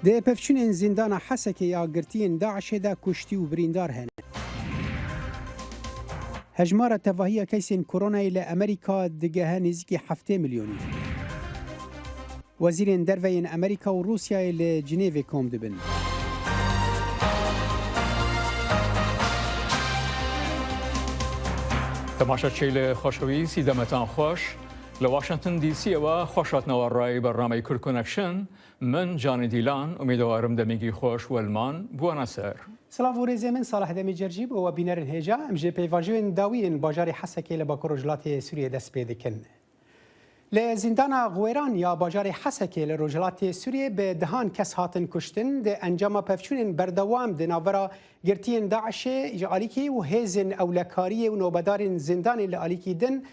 ده پفچونین زندان حسک یا گرتین داعش دا کشتی و بریندار هنه. هجمار تفاهی کیسین کرونا الى امریکا دگه نزدیک 7 میلیونی. وزیرین دروین امریکا و روسیا الى جنیو کم دبن. تماشاچیل خوشوی سیدمتان خوش لواشنطن دی سی و خوشات نوارای برنامه کور کنکشن من جان دیلان امیدوارم دمیگی خوش ولمان بواناسر. سلاف و رزه من صالح دمی جرجیب و بینرن هجا امجه پیواجوین داوین باجار حسکی لباکر رجلات سوریه دست پیدا کن. لزندان غویران یا باجار حسکی لرجلات سوریه به دهان کس هاتن کشتن ده انجام پفچون بردوام ده ناورا گرتین داعش جالیکی و هزن اولکاری و نوبدار زندان لالیکی دن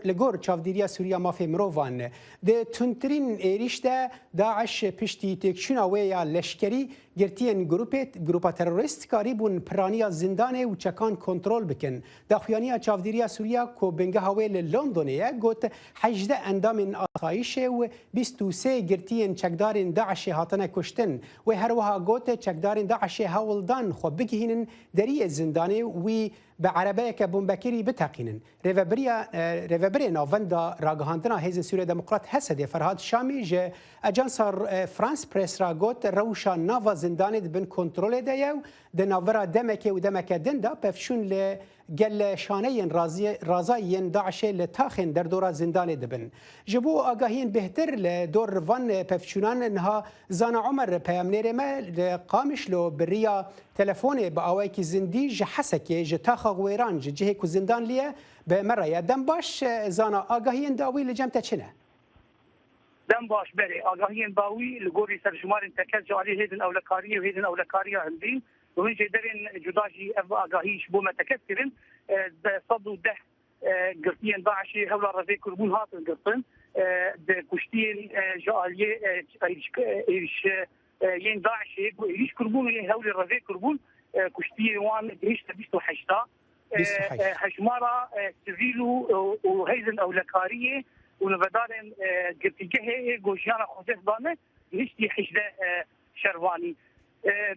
لگور چافدیریا سوریا مافی مروان ده تونترین ایریش ده داعش پشتی تکشونا و یا لشکری گرتین گروپا تروریست کاریبون پرانیا زندان و چکان کنترل بکن دخویانیا چافدیریا سوریا کو بنگه هویل لندنیه گوت 18 اندام آسایش و 23 گرتین چکدار داعش هاتنه کشتن و هر وها گوت چکدار داعش هولدان خو بگهینن دری زندانی و به عربه که بومبکری بتقینن ریوبری ناوندا راگهاندنا هیزن سوریه دموکرات هسته فرهاد شامی جه اجانس فرانس پریس را گوت روشا ناوا زندانی بن کنترل دیو ده ناورا دمکه و دمکه دندا پفشون ل گل شانه رازای داعش لتاخن در دورا زندان دبن جبو آگاهین بهتر لدور وان پفشونان انها زانا عمر پیامنیر ما قامش لو بریا تلفون با آوای کی زندی ج حسکه ج تاخ غویران جه کو زندان لیه به مره دم باش زانا آگاهین داوی لجمت چنه دم باش بری آگاهین باوی لگوری سرجمار انتکاز جاری هیدن اولکاری و هیدن اولکاری هندین وهن جدرين جداجي اغاهيش بوما تكثرن صدوا ده قرطين داعشي هولا رفي كربون هات القرطن كشتين جاليه ايش ين داعشي ايش كربون ين هولي رفي كربون كشتين وان ايش تبيستو حشتا هجمارة سيفيلو وهيزن اولكاريه ونبدارن قرطيجه جوجانا خوزيف دانه ايش دي حشده شرواني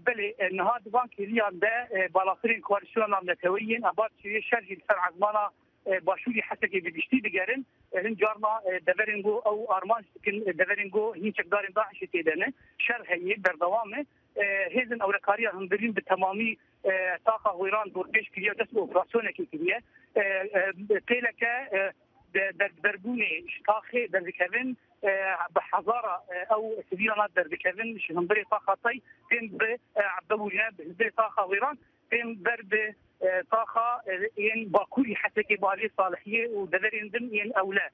بله نهاد بانك ريان ده بالاخرين كواليسيون امنيتيين اباد شرجي سر عزمانا باشوري حسكي بدشتي دغرن هن جارنا دفرنجو او ارمان كن دفرنجو هي چقدارين داعش تيدنه شر هي بردوامه هيزن اوركاريا هندرين بالتمامي طاقه ويران دوربيش كريا دس اوبراسيون كيكريا قيلك دربوني شتاخي دركفن بحضاره او سبيلانات دركفن شهندري طاقتي بين بعبدونا بهندري طاقه ويران بين برد طاقه ين باكوري حتى كبالي صالحيه ودرين دم ين اولاد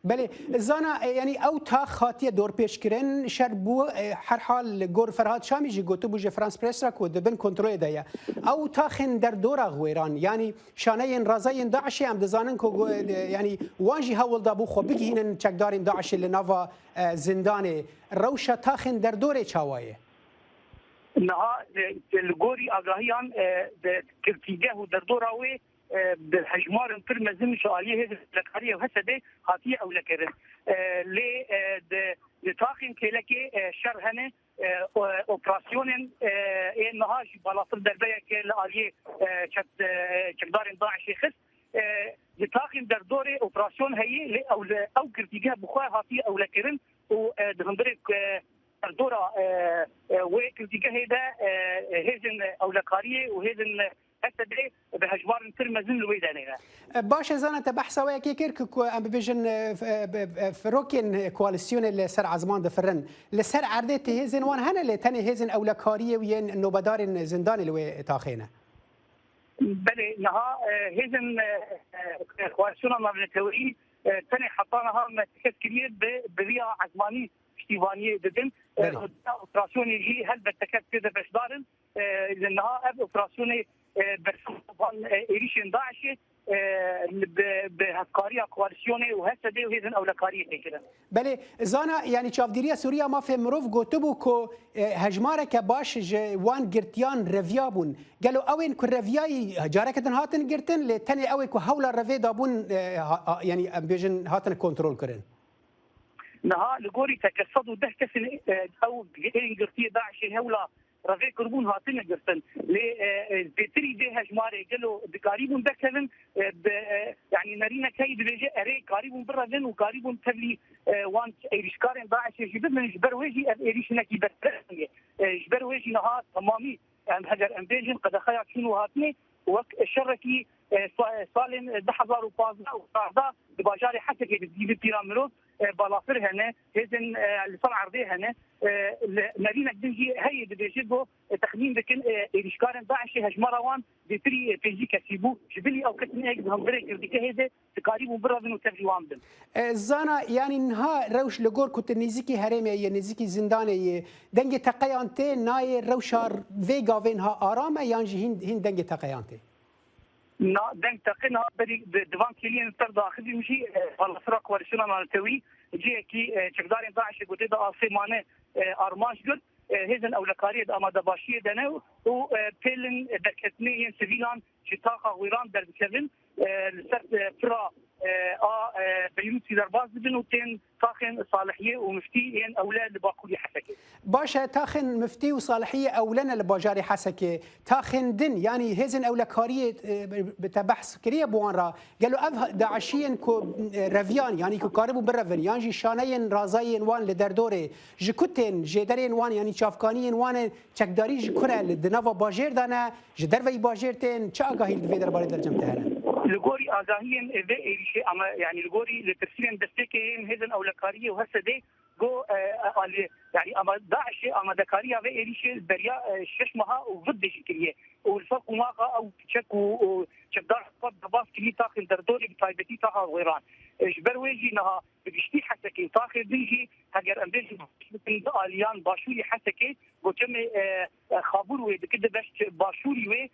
بله زانا يعني او تا خاطيه دور پیش کرن شر بو هر حال گور فرهاد شامی جی گوتو بوجه فرانس پرس را کو دبن کنترل دیا او تاخن در دور غویران يعني شانه رازای داعش هم دزانن کو يعني وانجی هول دابو خو بگینن چکدارین داعش لناوا زندان روشا تاخن در دور چاوایه نها الجوري اغاهيان كرتيجه ودر دوراوي بالحجمار ترمزن شاليه هذه الكاريه وهسده خاطيه او لكرن لي لتاخين كلكي شرهنه اوبراسيون انها بلاصل دربيه كالاليه شدار داعش خس لتاخين در دوري اوبراسيون هي او كرتيجه بخوا خاطيه او لكرن ودهندرك دورا وكرتيجه هذا هزن او لكاريه وهزن هسه بهجمار ترمزن الويدانيه باش زانه تبحثوا وياكي كيرك ام بيجن فروكين كواليسيون اللي سر عزمان دفرن لسر عرضه هزن وان هنا اللي تاني هزن اولكاريه وين نوبدار زندان اللي تاخينه بلي نها هزن كواليسيون امنيتيه تاني حطانها متكثرين بريا عزماني اشتيفانيه ددن اوبراسيون هي هل بتكت كذا باش دارن لانها اوبراسيون بسبب ايريشن داعش بهكاريه كواليسيوني وهسه وهذن اولكاريه كده بله زانا يعني چافديريا سوريا ما في مروف گوتبو كو هجماره كباش وان گرتيان ريفيابون قالوا اوين كو ريفياي جاركتن هاتن گرتن لتني اوي كو هولا ريفي دابون يعني بيجن هاتن كنترول كرن نها لغوري تكسدوا ده كسن او انجلتي داعش هولا رفيق كربون هاتين جرتن لبتري بها جماري قالوا بقريبون دكلن يعني نرينا كيد بيجي اري قريبون برادن وقريبون تبلي وانت ايريشكارن داعش يجيب من جبر وجي ايريشنا كي برتني جبر وجي نها تمامي ام هجر ام بيجن قد خيا شنو هاتني وك الشركي سالم 2015 بباجاري حتى كي بتجيب بيراميدوس بالافر هنا هذن الصنع عرضي هنا مدينه دنجي هي بيجيبوا تخمين بكن اريشكارن داعش هجمروان بتري بيجي كسيبو جبلي او كتني هيك هم بريك ديك هذا تقاريبا برادن وتفجوان بن زانا يعني نها روش لغور كنت نزيكي هرمي نزيكي زنداني دنج تقيانتي ناي روشار فيغا فينها ارامه يعني هين دنج تقيانتي نا دنگ تقنا بري دوان كلين تر داخل مشي على فرق ورشنا مالتوي جي كي چقدار داعش قلت ده اسمانه ارماش قلت هذن اولكاريه اماده باشيه دنو و بيلن دكتني سيفيلان شتاقه ويران در كevin لسر فرا بيوتي درباز بنوتين تاخن صالحيه ومفتي ان اولاد باكوري حسكي باشا تاخن مفتي وصالحيه اولنا لباجاري حسكي تاخن دن يعني هزن اولكاريه بتبحث كريه بوانرا قالوا اف داعشين كو رفيان يعني كو قاربوا بالرفن يعني جي شانين رازاين وان لدردوري جكوتين جدرين وان يعني شافكانيين وان تشكداري جكره لدنافا باجير دانا جدروي باجيرتين تشاغاهي الفيدر باري درجمتها لغوري اغاهين شيء اما يعني لغوري لترسيم دستكين هذن اولكاريه وهسه دي جو يعني اما داعش اما دكاريه في شيء بريا ششمها وضد شكليه والفرق ما او تشك وشدار قد باص كلي تاخذ دردوري بتايبتي تاخذ ويران جبر ويجي نها بجشتي حسكي تاخذ بيجي هاجر امبيج اليان باشوري حسكي وتم خابور وكده باش باشوري وي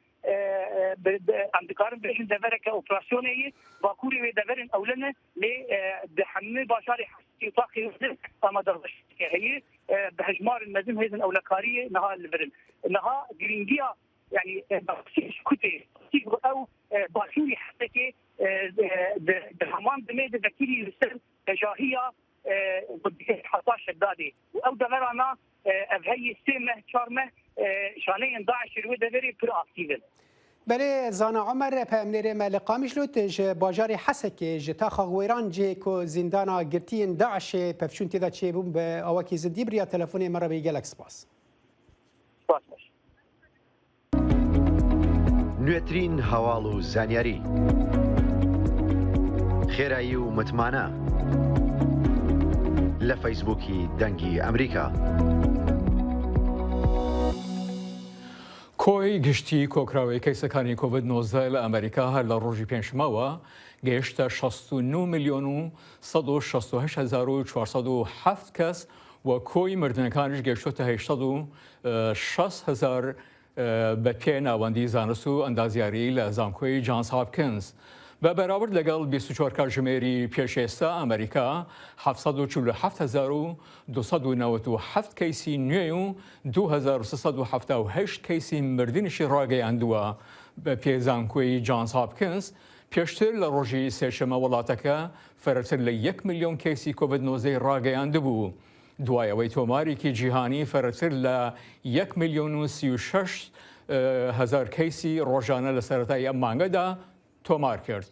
عند قارن بيش دفرك اوبراسيونيه باكوري وي دفرن اولنا ل بحمل باشاري حسكي تاخذ اما درش هي بهجمار المزم هذن اولكاريه نها الفرن نها جرينجيا يعني كوتي او باشوري حسكي بهمان دمي دكيري لسر جاهيه حصاش شدادي او دفرنا هي سمه شارمه شانين داعش رو دفري برو اكتيفل بله زانا عمر پامنره ملقامش لوت ج باجاری حسکه ج تا خغویران ج کو زندانا گرتین داعش پفشون تدا چه بوم به اواکی زدی بریا تلفن مرا به گلکس باس نوێترین هەواڵ و زانیاری خێرایی و متمانە لە فەیسبووکی دەنگی ئەمریکا کۆی گشتی کۆکراوەی کەیسەکانی کۆڤید 19 لە ئەمریکا هەر لە ڕۆژی پێنجشەمەوە گەیشتە 69 ملیۆن و 168,407 کەس و کۆی مردنەکانیش گەیشتۆتە 860,000 بە پێ ناوەندی زانست و ئەندازیاری لە زانکۆی جانس هاپکینز. بە بەراورد لەگەڵ 24 کاتژمێری پێشێستا ئەمریکا 747,297 کەیسی نوێ و 2,378 کەیسی مردنیشی ڕاگەیاندووە بە پێ زانکۆی جانس هاپکینز. پێشتر لە ڕۆژی سێشەمە وڵاتەکە فەرەتر لە 1 ملیۆن کەیسی کۆڤید 19 ڕاگەیاندبوو. دوایەوەی تۆمارێکی جیهانی فەرەتر لە 1 ملیۆن و 36,000 کەیسی ڕۆژانە لە سەرەتای ئەم مانگەدا تۆمار کرد.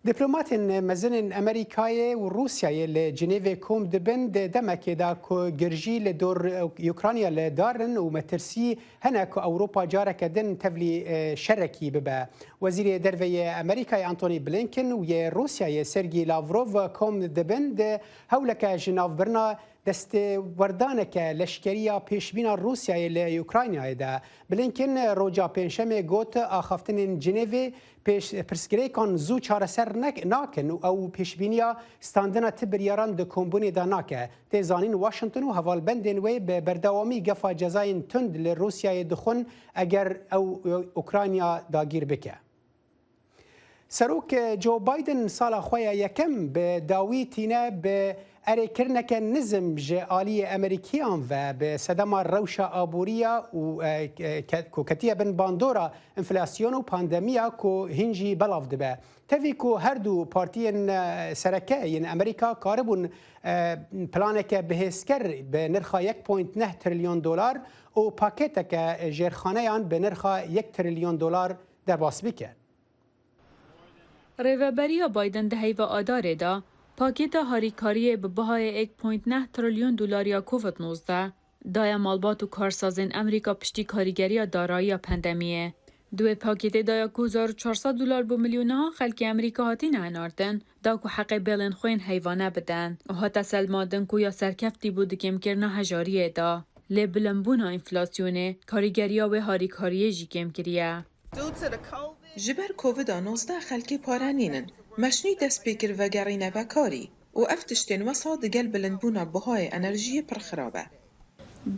دیپلۆماتên mezin Amerîkayê û Rûsyayê li Cinêvê kom dibin di demekê da ku girjî li dor Ukrayna li darin û metirsî hene ku Ewropa careke din tevlî şerekî bibe. Wezîrê Derveyê Amerîkayê Antony Blinken û yê Rûsyayê Sergey Lavrov kom dibin di hewleke ji navbirina destêwerdaneke leşkeriya pêşbîna Rûsyayê li Ukraynayê de. Blinken roca pênşemê got axaftinên Cinêvê pirsgirêkan zû çareser nakin û ew pêşbîniya standina ti biryaran di kombûnê de nake. Tê zanîn Washington û hevalbendên wê bi berdewamî gefa cezayên tund li Rûsyayê dixwin eger ew Ukrayna dagîr bike. سروک جو بایدن سال خویا یکم به داوی تینه به اریکرنک نظم جالی امریکیان و به صدام روش آبوریا و کوکتیه بن باندورا انفلاسیون و پاندمیا کو هنجی بلاف دبه تفی کو هر دو پارتین سرکه ین امریکا کاربون پلانک بهسکر به نرخ 1.9 تریلیون دلار و پاکتک جرخانهان به نرخ 1 تریلیون دلار در باس بکرد. ریوبریا بایدن دهی و آداره دا پاکت هاریکاری به بهای 1.9 تریلیون دلار یا کووید 19 دای مالبات و کارسازن امریکا پشتی کاریگری دارایی پندمیه. دوی پاکت دایا 2400 دلار بو میلیونها خلک امریکا هاتین اناردن دا کو حق بلن خوین حیوانه بدن و هاتا سلمادن کو یا سرکفتی بود کم کرنا هجاریه دا لی بلنبونا انفلاسیونه کاریگریا و هاریکاریه جی کم کریه. جبر کووید 19 خلکی پارانینن مشنی دست بکر و گرینه و کاری و افتشتین وسا دگل بلندبونا بهای انرژی پرخرابه.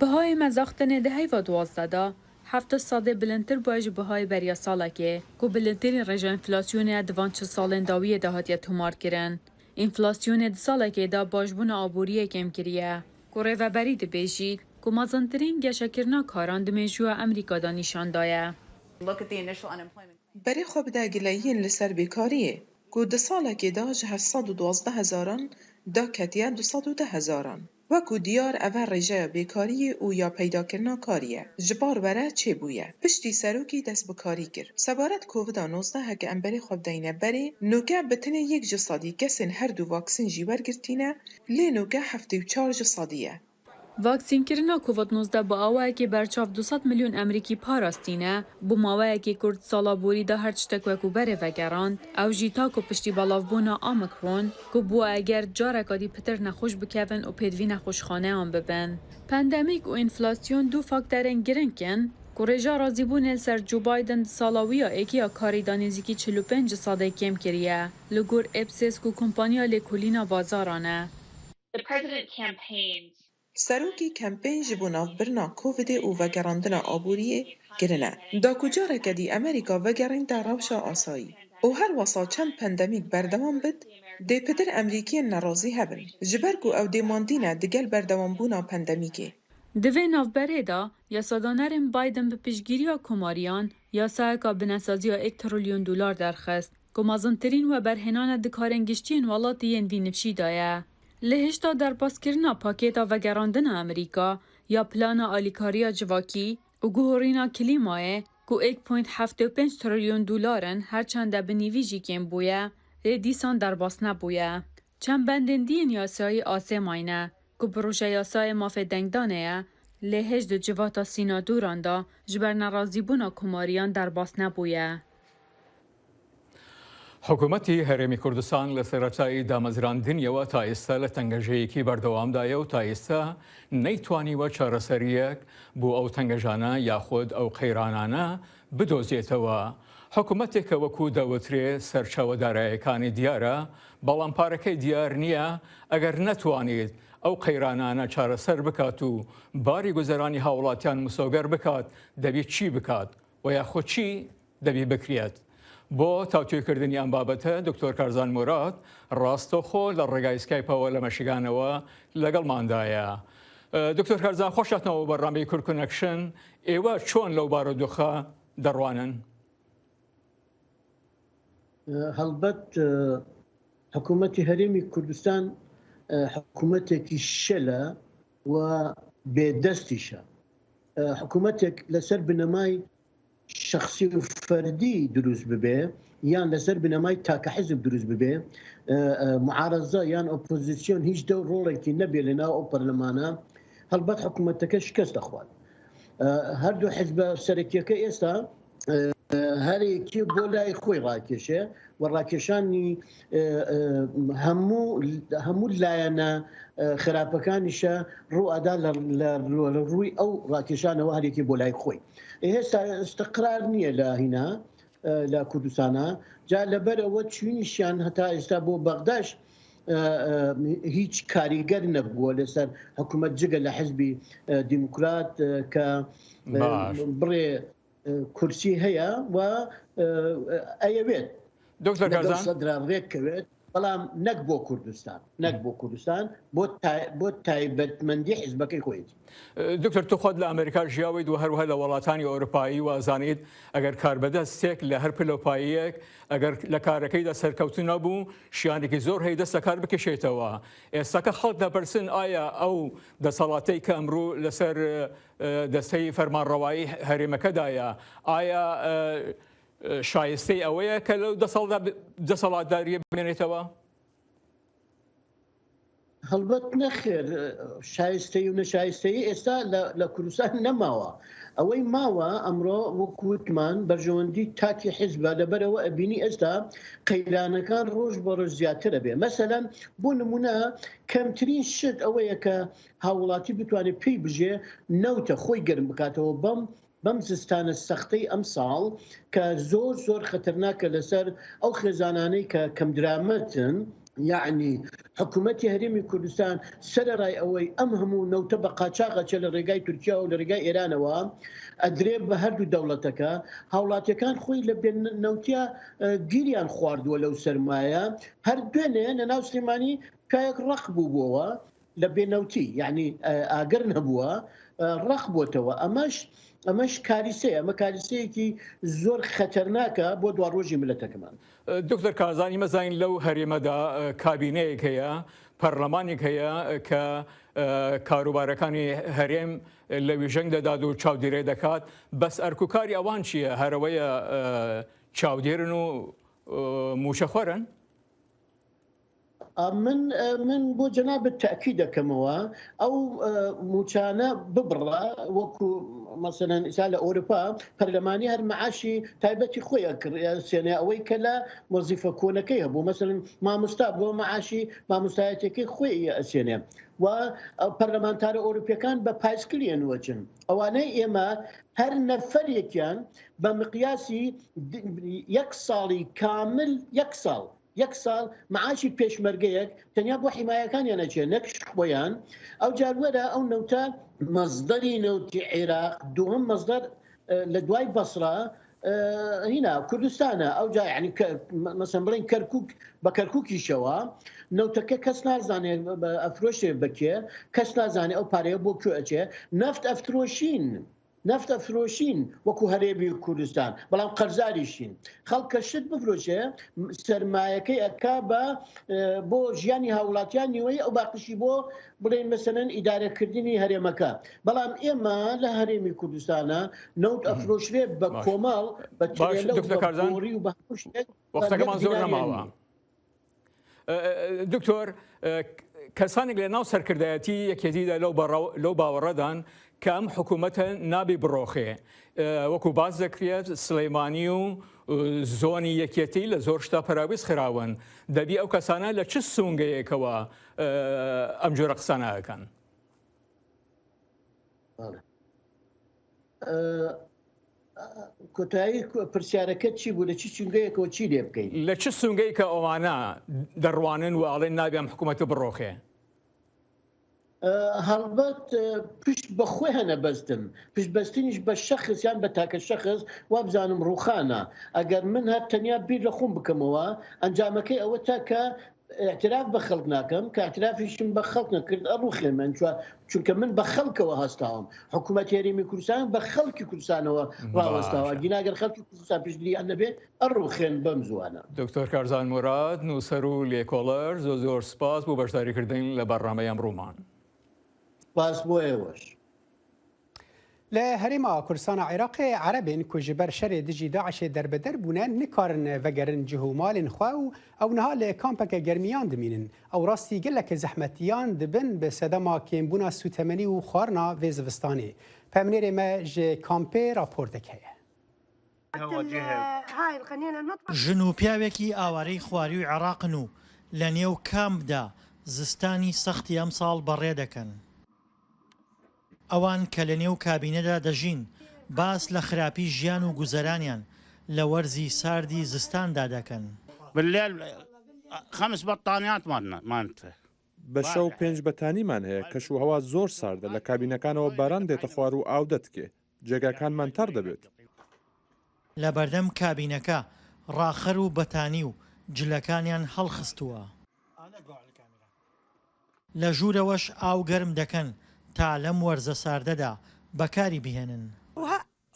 بهای مزاختن دهی و 12 دا 700 بلندتر باج بهای بریا ساله که بلندترین رژه انفلاسیون ادوان 4 سالن داویه دهاتیه تومار کرن. انفلاسیون ده ساله که دا باجبون آبوریه کم کریه. کوره و برید بیشید که مازنترین گشکرنا کاران دمیجوه امریکا دا نشان دایه. برای خوب دا گلایین لسر بیکاریه که ده ساله که دا 712,000 دا کتیه 210,000 و که دیار اول رجای بیکاریه و یا پیدا کرنا کاریه جبار وره چه بویه پشتی سروکی دست بکاری کر سبارت کووید 19 هک امبری خوب داینه بری نوکه بتنه یک جسادی کسین هر دو واکسین جیور گرتینه لی نوکه 74 جسادیه. واکسین کرنا کووید 19 با آوه که برچاف 200 میلیون امریکی پاراستینه بو ماوه که کرد سالا بوری دا هر چتک وکو بره وگران او جیتا کو پشتی بالاف بونا آمکرون کو بو اگر جارکادی پتر نخوش بکون و پیدوی نخوش خانه آن ببن. پندمیک و انفلاسیون دو فاکترین گرنکن که رجا رازی بون سر جو بایدن سالاویا ایکیا کاری دانیزیکی 45 ساده کم کریه لگور اپسیس کو کمپانیا لیکولینا بازارانه. سروکی کمپین جبوناف برنا کووید و وگراندن آبوریه گرنه. دا کجا رکدی امریکا وگرین در روشا آسایی. او هر واسا چند پندمیک بردوان بد، دی پدر امریکی نرازی هبن. جبرگو او دی ماندینه دگل بردوان بونا پندمیکه. دوی نافبره دا یاسادانرین بایدن به پیشگیری کماریان یاسایکا بنسازی 1 تریلیون دلار درخست که مازنترین و برهنان دکارنگشتین والاتی وی نفشی دایه. لهشتا در پاسکرنا پاکتا و گراندن امریکا یا پلان آلیکاریا جواکی و گوهرینا کلیمای که 1.75 تریلیون دلارن هرچند به نیویجی کم بویه دیسان در باس نبویه. چند بندندین یاسای آسماینه که بروژه یاسای مافه دنگدانه لهش دو جواتا سینادوران دا جبر نرازیبونا کماریان در باس نبویه. حکوومەتی هەرێمی کوردستان لە سەرەتایی دامەزراندنیەوە تا ئێستا لە تەنگەژەیەکی بەردەوامدایە و تا ئێستا نەیتوانیوە چارەسەریەک بۆ ئەو تەنگەژانە یاخود ئەو قەیرانانە بدۆزێتەوە. حکوومەتێکە وەکو دەوترێ سەرچاوەدارایەکانی دیارە بەڵام پارەکەی دیار نییە ئەگەر نەتوانێت ئەو قەیرانانە چارەسەر بکات و باری گوزەرانی هاوڵاتیان مسۆگەر بکات دەبێت چی بکات و یاخود چی دەبێت بکرێت. بۆ تاوتوێکردنی ئەم بابەتە دکتۆر کارزان موراد ڕاستەوخۆ لە ڕێگای سکایپەوە لە مەشیگانەوە لەگەڵماندایە. دکتۆر کارزان خۆشاتنەوە بەڕامی کورد کۆنەکشن ئێوە چۆن لەو بارودۆخە دەڕوانن؟ هەڵبەت حکوومەتی هەرێمی کوردستان حکوومەتێکی شەلە و بێدەستیشە. حکوومەتێک لەسەر بنەمای شخصی و فردی دروست ببێ یان لەسەر بنەمای تاکە حزب دروست ببێ معارەزە یان ئۆپۆزیسیۆن هیچ دەو ڕۆڵێکی نەبێ لەناو ئەو پەرلەمانە هەڵبەت حکوومەتەکە شکست دەخوات. هەردوو حزبە سەرەکیەکە ئێستا هەرێکی بۆ لای خۆی ڕاکێشێ و ڕاکێشانی هەموو لایەنە خراپەکانیشە ڕوئەدا لە ڕووی ئەو ڕاکێشانەوە هەرێکی بۆ لای خۆی. ئێستا استقرار نییە لە هینا لە کوردستانە جا لەبەرەوە چوینیشیان هەتا ئێستا بۆ بەغداش هیچ کاریگەر نەبووە لەسەر حکوومەت جگە لە حزبی دیموکرات کە بڕێ کورسی هەیە و ئەیەوێت دکتۆر کارزان سەدران ڕێککەوێت بەڵام نەک بۆ کوردستان نەک بۆ کوردستان بۆ تایبەتمەندی حیزبەکەی خۆیەتی. دکتۆر تو خۆت لە ئەمریکا ژیاویت و هەروەها لە وڵاتانی ئەوروپایی وازانیت ئەگەر کاربەدەستێک لە هەر پلۆپاییەک ئەگەر لە کارەکەیدا سەرکەوتن نەبوو شیانێکی زۆر هەیە دەستە کار بکەشێتەوە. ئێستاکە خەڵک دەپرسن ئایا ئەو دەسەڵاتەی کە ئەمڕۆ لەسەر دەستەی فەرمانڕەوایی هەرێمەکەدایە ئایا شایستەی ئەوەیە کە لەو دەسەڵاتداریە بمێنێتەوە؟ هەڵبەت نەخێر شایستەی و نەشایستەی ئێستا لە کوردستان نەماوە. ئەوەی ماوە ئەمڕۆ وەکووتمان بەرژەوەندی تاکی حیزبە لەبەرەوە ئەبینی ئێستا قەیرانەکان ڕۆژ بە ڕۆژ زیاترە بێ. مەسەلەن بۆ نمونە کەمترین شت ئەوەیە کە هاوڵاتی بتوانێت پێی بژێ نەوتە خۆی گەرم بکاتەوە بەم زستانە سەختەی ئەم ساڵ کە زۆر خەتەرناکە لەسەر ئەو خێزانانەی کە کەمدرامەتن. یعنی حکوومەتی هەرێمی کوردستان سەرەڕای ئەوەی ئەم هەموو نەوتە بە قاچاقەچە لە ڕێگای تورکیا و لە ڕێگای ئێرانەوە ئەدرێ بە هەردوو دەوڵەتەکە هاوڵاتیەکان خۆی لە نەوتیا گیریان خواردووە لەو سەرمایە هەر دوێنێ لە ناو سلێمانی پیاەک ڕق بووبووەوە لە بێنەوتی یعنی ئاگەر نەبووە ڕق بۆتەوە ئەمەش کاریسەیە ئەمە کاریسەیەکی زۆر خەتەرناکە بۆ دوا ڕۆژی ملەتەکەمان. دکتۆر کازانی مەزانین لەو هەرێمەدا کابینەیەک هەیە پەرلەمانێک هەیە کە کاروبارەکانی هەرێم لە ویژەنگ دەدات و چاودێرێ دەکات بەس ئەرکوکاری ئەوان چییە؟ هەرەوەیە چاودێرن و موشەخۆرن؟ من بۆ جەنابەت تاکی دەکەمەوە ئەو موچانە ببڕە وەکو مەسەلەن ئیسا لە ئەوروپا پەرلەمانی هەر مەعاشی تایبەتی خۆیە سێنێ ئەوەی کە لە وەزیفە کۆنەکەی هەبوو مەسەلەن مامۆستا بۆ مەعاشی مامۆستایەتەکەی خۆی ئەسێنێ و پەرلەمانتارە ئەوروپیەکان بە پایسکلیان وەچن ئەوانەی ئێمە هەر نەفەرێکیان بە مقیاسی 1 ساڵی کامل 1 ساڵ معاشی پێشمەرگەیەک تەنیا بۆ حیمایەکانیان نەچێت نەکش خۆیان ئەو جاروەرە ئەو نەوتە مەزدەری نەوتی عێراق دووەم مەزدەر لە دوای بەسرا هینا کوردستانە ئەو جا یعنی مەسەن بڵێن کەرکووک بە کەرکووکیشەوە نەوتەکە کەس نازانێت ئەفرۆشێ بکێ کەس نازانێت ئەو پارەیە بۆ کوێ ئەچێ نەفت ئەفرۆشین وەکو هەرێمی کوردستان بەڵام قەرزاریشین خەڵکە شت بفرۆشێ سەرمایەکەی ئەکا بۆ ژیانی هاوڵاتیان نیوەی ئەو باقیشی بۆ بڵێن مەسەلەن ئیدارەکردنی هەرێمەکە بەڵام ئێمە لە هەرێمی کوردستانە نەوت ئەفرۆشرێ بە کۆمەڵ بە تێلەوری و بە وەختەکەمان زۆر نەماوە. دکتۆر کەسانێک لە ناو سەرکردایەتی یەکێتیدا لەو باوەڕەدان کە ئەم حکوومەتە نابی بڕۆخێ وەکو باز دەکرێت سلەیمانی و زۆنی یەکێتی لە زۆر شتا پەراویست خراون دەبی ئەو کەسانە لە چ سونگەیەکەوە ئەم جۆرە قسانەکەن؟ کۆتایی پرسیارەکە چی بوو لە چی چنگەیەکەوە چی لێ بکەین؟ لە چ سونگەی کە ئەوانە دەڕوانن و ئاڵێن نابی ئەم حکوومەتە بڕۆخێ؟ هەڵبەت پشت بە خۆی هەنە بەستن پشتبەستنیش بە شەخص یان بە تاکە شەخص وابزانم ڕوخانە ئەگەر من هەر تەنیا بیر لە خۆم بکەمەوە ئەنجامەکەی ئەوە تاکە اعتراف بە خەڵک ناکەم کە اعترافیشم بە خەڵک نەکرد ئەڕوخێ من چونکە من بە خەڵکەوە هەستاوم حکوومەتی هەرێمی کوردستان بە خەڵکی کوردستانەوە ڕاوەستاوە گیناگەر خەڵکی کوردستان پشتگیریان نەبێت ئەڕوخێن بەم زوانە. دکتۆر کارزان موراد نووسەر و لێکۆڵەر زۆر سپاس بۆ بەشداریکردن لە بەڕامەی ئەمڕۆمان. باس بۆ ئێوەش. لە هەرێما کوردستانە عێراقی عەرەبên ku ji ber şerê dijî Daişê derbeder bûne nikarin vegerin cihûmalên xwe û ew niha lê kampeke germiyan dimînin. Ew rastî gelekî zehmetiyan dibin bi sedema kêmbûna sûtemenî û xwarina vê zivistanê. Pemnêrê me ji kampê raportek heye. ژن و پیاوێکی ئاوارەی خواری و عێراقن و لە نێو کامدا زستانی سەختی ئەم ساڵ بەڕێ دەکەن. ئەوان کە لە نێو کابینەدا دەژین باس لە خراپی ژیان و گوزەرانیان لە وەرزی ساردی زستاندا دەکەن. بالليل 5 بەتانیات مانتە بە شەو 5 بەتانیمان هەیە کەش و هەوا زۆر ساردە لە کابینەکانەوە باران دێتە خوار و ئاو دەتکێ جێگاکانمان تەڕ دەبێت. لە بەردەم کابینەکە ڕاخەر و بەتانی و جلەکانیان هەڵخستووە. لە ژوورەوەش ئاو گەرم دەکەن تا لەم وەرزە ساردەدا بەکاری بهێنن.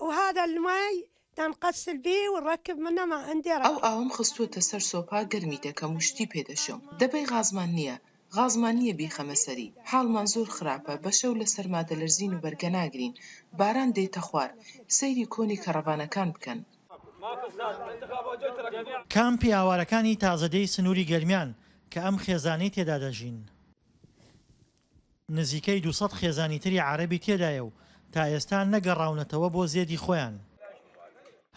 وهذا الماء تنغسل به ونركب منه ما عندي ئەو ئاوم خستووەتە سەر سۆپا گەرمی دەکەم و شتی پێدەشم. دەبەی غازمان نییە. غازمان نییە بیخەمە سەری. حاڵمان زۆر خراپە. بە شەو لە سەرما دەلەرزین و بەرگە ناگرین. باران دێتە خوار. سەیری کۆنی کەڕەبانەکان بکەن. کامپی ئاوارەکانی تازەدەی سنووری گەرمیان کە ئەم خێزانەی تێدا دەژین. نزیکەی 200 خێزانی تری عەرەبی تێدایە و تا ئێستا نەگەڕاونەتەوە بۆ زێدی خۆیان.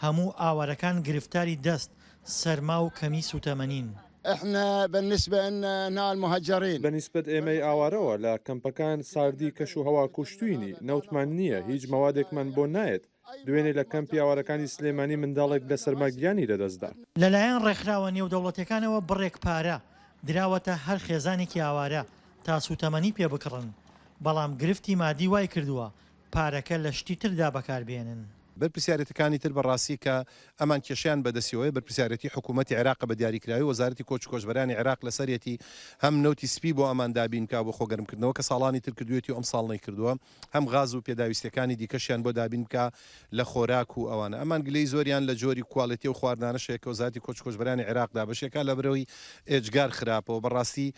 هەموو ئاوارەکان گرفتاری دەست، سەرما و کەمی سوتەمەنین. احنا بالنسبة لنا هنا المهجرين بەنسبەت ئێمەی ئاوارەوە لە کەمپەکان ساردی کەش و هەوا کوشتوینی نەوتمان نییە هیچ مەوادێکمان بۆ نایەت. دوێنێ لە کەمپی ئاوارەکانی سلێمانی منداڵێک لە سەرماگیانی لەدەستدا. لەلایەن ڕێکخراوە نێودەوڵەتیەکانەوە بڕێک پارە دراوەتە هەر خێزانێکی ئاوارە تا سوتەمەنی پێ بکڕن، بەڵام گرفتی مادی وای کردووە پارەکە لە شتی تردا بەکاربێنن. بەرپرسیارەتەکانی تر بەڕاستی کە ئەمان کێشیان بەدەستیەوەی بەرپرسیارەتی حکوومەتی عێراق بە دیاریکراوی وەزارەتی کۆچ و کۆچبەرانی عێراق لەسەرەتی هەم نەوتی سپی بۆ ئەمان دابین کا بۆ خۆگەرمکردنەوە کە ساڵانی تر کردوێتی و ئەم ساڵ نەیکردووە، هەم غاز و پێداویستەکانی دیکەشیان بۆ دابین کە لە خۆراک و ئەوانە ئەمان گلەی زۆریان لە جۆری کواڵەتی و خواردانەشێک کە وەزارەتی کۆچ و کۆچبەرانی عێراقدا بەشێکە لە برەوەی ئێجگار خراپەوە بەڕاستی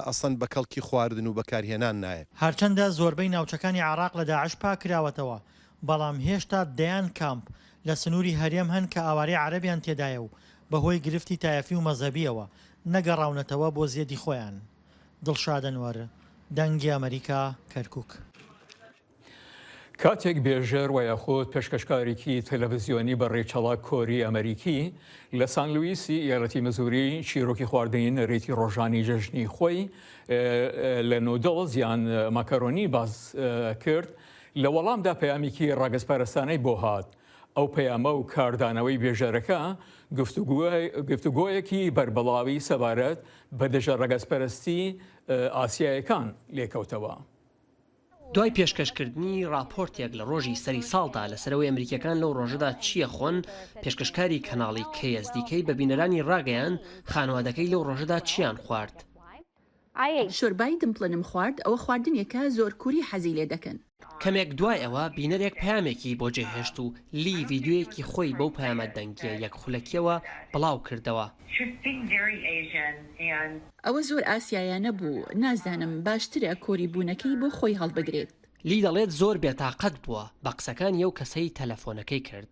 ئەسەن بە کەڵکی خواردن و بەکارهێنان نایە. هەرچەندە زۆربەی ناوچەکانی عێراق لە داعش پاکراوەتەوە، بەڵام هێشتا دەیان کامپ لە سنووری هەرێم هەن کە ئاوارەی عەرەبیان تێدایە و بەهۆی گرفتی تایەفی و مەزەبیەوە نەگەڕاونەتەوە بۆ زێدی خۆیان. دڵشادەنوەر، دەنگی ئەمریکا، کەرکووک. کاتێک بێژەر و یاخود پێشکەشکارێکی تەلەڤیزیۆنی بە ڕێچەڵا کۆری ئەمریکی لە سان لویسی یارەتی مزوری چیرۆکی خواردنی نەرێتی ڕۆژانی جەژنی خۆی لە نودڵز یان ماکەرۆنی باز کرد لە وەڵامدا پەیامێکی ڕاگەزپارێستانەی بۆ هات. ئەو پەیامە و کاردانەوەی بێژەرەکە گفتوگۆیەکی بەربەڵاوی سەبارەت بە دژە ڕەگەزپەرستی ئاسیایەکان لێکەوتەوە. دوای پێشکەشکردنی راپۆرتێک لە ڕۆژی سەری ساڵدا لەسەرەوەی ئەمریکەکان لەو ڕۆژەدا چییە خۆن، پێشکەشکاری کەناڵی KSDK بە بینەرانی ڕاگەیان خانوادەکەی لەو ڕۆژەدا چیان خوارد. شۆربای دمپڵنم خوارد، ئەوە خواردنێکە زۆر کووری حەزی لێ دەکەن. کەمێک دوای ئەوە بینەرێک پەیامێکی بۆ جێهێشت و لی ڤیددیوەیەکی خۆی بەو پەیامە دەنگیە یەک خولەکیەوە بڵاو کردەوە. ئەوە زۆر ئاسیایانە بوو، نازانم باشترە کۆری بوونەکەی بۆ خۆی هەڵبگرێت. لی دەڵێت زۆر بێتاقەت بووە بە قسەکانی ئەو کەسەی تەلەفۆنەکەی کرد.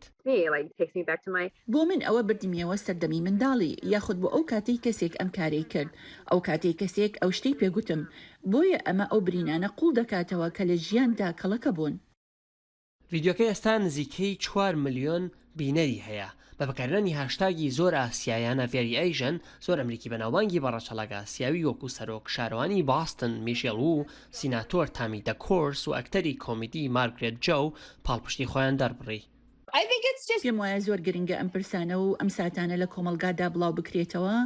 بۆ من ئەوە بردیمیەوە سەردەمی منداڵی یاخود بۆ ئەو کاتەی کەسێک ئەم کارەی کرد، ئەو کاتەی کەسێک ئەو شتەی پێگوتم، بۆیە ئەمە ئەو برینانە قوڵ دەکاتەوە کە لە ژیاندا کەڵەکە بوون. ڤیددیۆکەی ئێستا نزیکەی 4 ملیۆن بینەری هەیە. بە بەکارهێنانی هاشتاگی زۆر ئاسیایانە ڤێری ئەیژن، زۆر ئەمریکی بەناوبانگی بەڕەچەڵک ئاسیاوی وەکو سەرۆک شارەوانی باستن میشێڵ و سیناتۆر تامی دەکۆرس و ئەکتەری کۆمیدی مارگرێت جو پاڵپشتی خۆیان دەربڕی. پێم وایە زۆر گرنگە ئەم پرسانە و ئەم ساتانە لە کۆمەلگادا بڵاو بکرێتەوە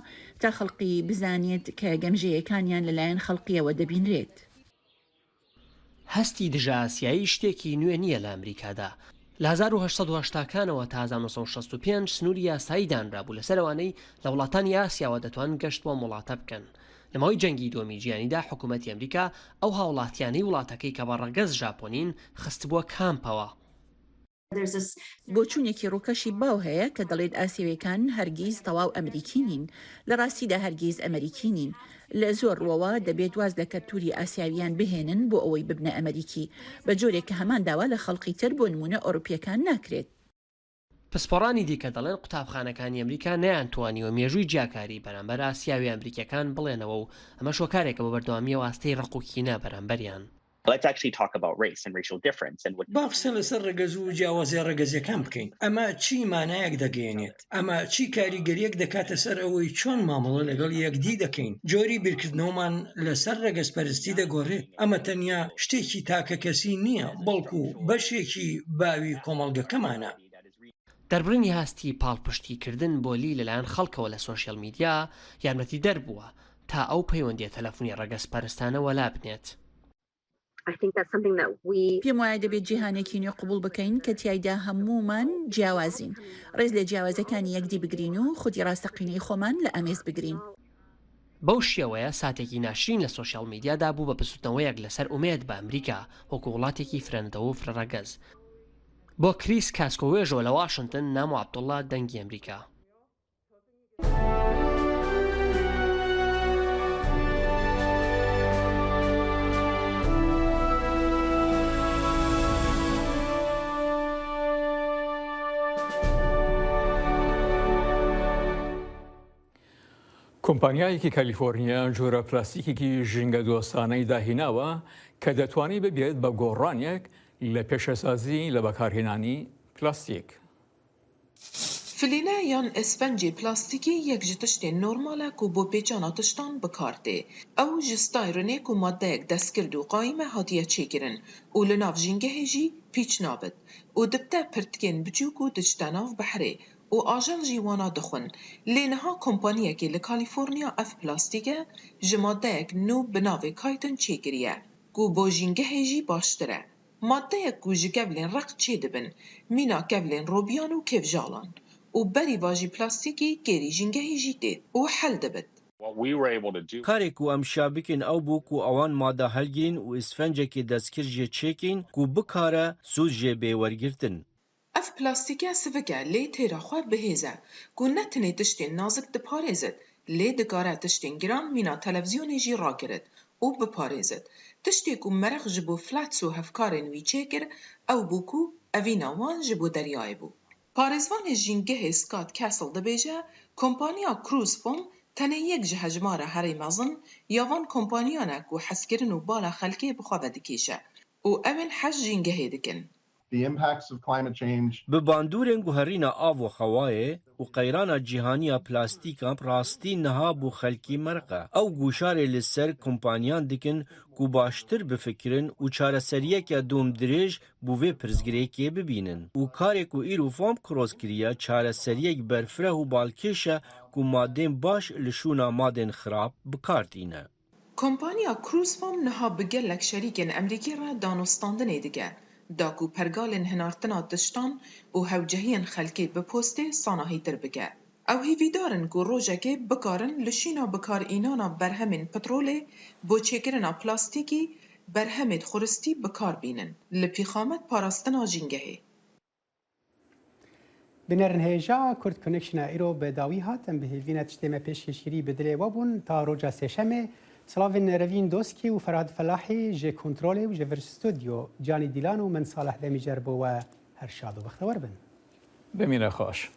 تا خەڵقی بزانێت کە گەمژەیەکانیان لەلایەن خەڵقیەوە دەبینرێت. هەستی دژە ئاسیایی شتێکی نوێ نییە لە ئەمریکادا. لە 1970کانەوە تا 1965 سنووری یاسایی دانرابوو لەسەرەوانەی لە وڵاتانی ئاسیاوە دەتوان گەشت بۆ وڵاتە بکەن. لەماوەی جەنگی دووەمی جیهانیدا حکوومەتی ئەمریکا ئەو هاوڵاتیانەی وڵاتەکەی کە بە ڕەگەز ژاپۆنین خستبووە کامپەوە. بۆچوونێکی ڕووکەشی باو هەیە کە دەڵێت ئاسیویەکان هەرگیز تەواو ئەمریکی نین، لە ڕاستیدا هەرگیز ئەمریکی نین. لە زۆر ڕۆوە دەبێت واز لە کەلتوری ئاسیاویان بهێنن بۆ ئەوەی ببنە ئەمریکی، بە جۆرێک کە هەمان داوا لە خەڵقی تر بۆ نمونە ئۆروپیەکان ناکرێت. پسپۆڕانی دیکە دەڵێن قوتابخانەکانی ئەمریکا نەیانتوانیوە مێژووی جیاکاری بەرامبەر ئاسیاوی ئەمریکیەکان بڵێنەوە و ئەمە شۆکارێکە بە بەردەوامی واستەی ڕقوکینە بەرامبەریان. Let's actually talk about race and racial difference and what باقسە لەسەر ڕێگەز و جیاوازی ڕێگەزیەکان بکەین. ئەمە چی مانایەک دەگەێنێت؟ ئەمە چی کاریگەریەک دەکاتە سەر ئەوەی چۆن مامەڵە لەگەڵ یەکدی دەکەین؟ جۆری بیرکردنەوەمان لەسەر ڕێگەزپەرستی دەگۆڕێت. ئەمە تەنیا شتێکی تاکە کەسی نییە، بەڵکو بەشێکی باوی کۆمەڵگەکەمانە. دەربڕینی هاستی پاڵپشتیکردن بۆ لی لەلایەن خەڵکەوە لە سۆشیەل میدیا یارمەتی دەربووە تا ئەو پەیوەندیە تەلەفۆنی ڕەگەزپەرستانە وەلا بنێت. پێم وایە دەبێت جیهانێکی نوێ قبول بکەین کە تیایدا هەمومان جیاوازین ڕێز لە جیاوازەکانی یەکدی بگرین و خودی ڕاستەقینەی خۆمان لە ئەمێز بگرین. بەو شێوەیە ساتێکی ناشرین لە سوۆسیال میدیادا بوو بە پسوتنەوەیەک لەسەر ئومێد بە ئەمریکا وەکو وڵاتێکی فرەندەوە و فرەڕەگەز. بۆ کریس کاسکۆوێژەوە لە واشنگتن نام و عەبدوڵڵا دەنگی ئەمریکا. کۆمپانیایەکی کالیفۆرنیا جۆرە پلاستیکێکی ژینگە دۆستانەی داهیناوە کە دەتوانێت ببێت بە گۆڕانێک لە پێشەسازی لە بەکارهێنانی پلاستیک. فلینە یان ئەسفەنجی پلاستیکی یەک ji tiştên normal e ku bo pêçana tiştan bikar tê. Ew ji styrênê ku maddeyek destgird û qaîme hatiye çêkirin û li nav jîngehê jî pîç nabit û dibite pirtikên biçûk û diçite nav behrê û ajel jî wana dixwin. Lê niha kompaniyekê li Kalîforniya ev plastîke ji maddeyek nû bi navê Kaytin çêkiriye ku bo jîngehê jî baştir e. Maddeyek ku ji kevlên req çê dibin, mîna kevlên robiyan û kevjalan. û berî vajî plastîkî kêrî jîngehê jî tê û hel dibit. Karê ku em şa bikin ew bû ku ewan mada helgirîn û îsfencekê destgir jê çêkîn ku bikare sûz jê bêwergirtin. Ev plastîke sivik e lê têra xwe bihêz e ku ne tenê tiştên nazik diparêzit lê dikare tiştên giran mîna televizyonê jî ragirit û biparêzit. Tiştê ku merix ji bo flats û hevkarên wî çêkir ew bû ku evîna wan ji bo deryayê bû. Parêzvanê jîngehê Scott Castle dibêje kompaniya Cruise Foam tenê yek ji hejmara herî mezin ya van kompaniyan e ku hezkirin û bala xelkê bi xwe vedikêşe û ew ên heş jîngehê dikin. Bi bandorên guherîna av û xewayê û qeyrana cîhaniya plastîkan rastî niha bû xelkî merq e. Ew gûşarê li ser kompaniyan dikin ku baştir bifikirin û çareseriyeke dom dirêj bû vê pirsgirêkê bibînin. û karê ku îro Foam kiroz kiriye çareseriyek berfireh û balkêş e ku madên baş li şûna madên xirab bikardîne. Kompaniya Cruise Foam niha bi gelek şerîkên Emerîkî re danostandinê dike. Da ku pergalên hinartina tiştan û hewcehiyên xelkê bi postê sanahîtir bike. Ew hêvîdarin ku rojekê bikarin li şîna bikarînana berhemên petrolê bo çêkirina plastîkî berhemê xuristî bikar bînin li pîxamet parastina jîngehê. Binerin hêja Kurd Connection'a îro bi dawî hatin bihêvîna tiştê me pêşkêşîrî bi dilê we bûn ta roja sêşemê. Slavên Revîn Doskî û Ferhat Felahî ji kontrolê û ji vir stûdyo Canî Dîlan û min Saleh Demîcer bo we her şad û bextewar bin. Bimîne xweş.